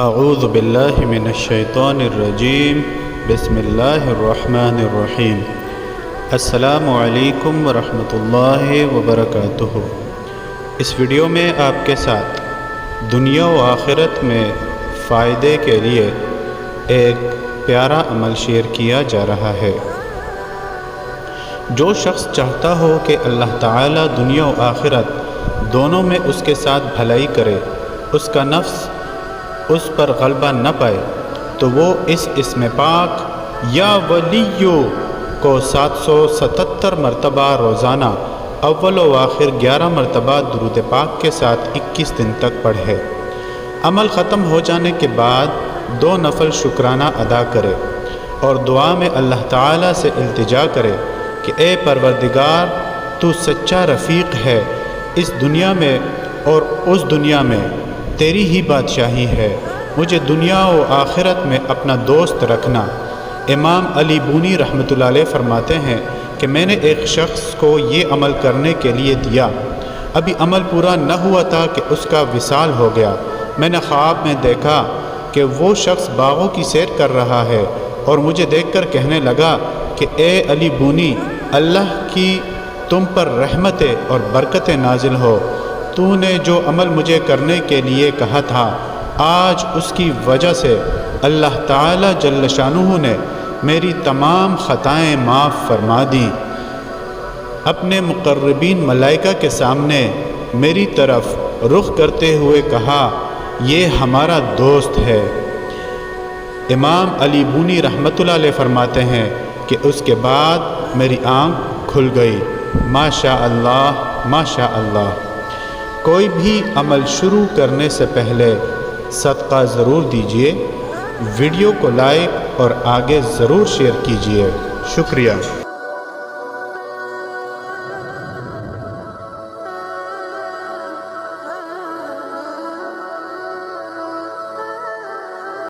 اعوذ باللہ من الشیطان الرجیم بسم اللہ الرحمن الرحیم۔ السلام علیکم ورحمۃ اللہ وبرکاتہ۔ اس ویڈیو میں آپ کے ساتھ دنیا و آخرت میں فائدے کے لیے ایک پیارا عمل شیئر کیا جا رہا ہے۔ جو شخص چاہتا ہو کہ اللہ تعالیٰ دنیا و آخرت دونوں میں اس کے ساتھ بھلائی کرے، اس کا نفس اس پر غلبہ نہ پائے، تو وہ اس اسم پاک یا ولیو کو 777 مرتبہ روزانہ اول و آخر 11 مرتبہ درود پاک کے ساتھ 21 دن تک پڑھے۔ عمل ختم ہو جانے کے بعد 2 نفل شکرانہ ادا کرے اور دعا میں اللہ تعالیٰ سے التجا کرے کہ اے پروردگار، تو سچا رفیق ہے، اس دنیا میں اور اس دنیا میں تیری ہی بادشاہی ہے، مجھے دنیا و آخرت میں اپنا دوست رکھنا۔ امام علی بونی رحمۃ اللہ علیہ فرماتے ہیں کہ میں نے ایک شخص کو یہ عمل کرنے کے لیے دیا، ابھی عمل پورا نہ ہوا تھا کہ اس کا وصال ہو گیا۔ میں نے خواب میں دیکھا کہ وہ شخص باغوں کی سیر کر رہا ہے اور مجھے دیکھ کر کہنے لگا کہ اے علی بونی، اللہ کی تم پر رحمتیں اور برکتیں نازل ہو، تو نے جو عمل مجھے کرنے کے لیے کہا تھا، آج اس کی وجہ سے اللہ تعالیٰ جل شانہ نے میری تمام خطائیں معاف فرما دیں۔ اپنے مقربین ملائکہ کے سامنے میری طرف رخ کرتے ہوئے کہا، یہ ہمارا دوست ہے۔ امام علی بونی رحمۃ اللہ علیہ فرماتے ہیں کہ اس کے بعد میری آنکھ کھل گئی۔ ماشاء اللہ، ماشاء اللہ۔ کوئی بھی عمل شروع کرنے سے پہلے صدقہ ضرور دیجیے، ویڈیو کو لائک اور آگے ضرور شیئر کیجیے۔ شکریہ۔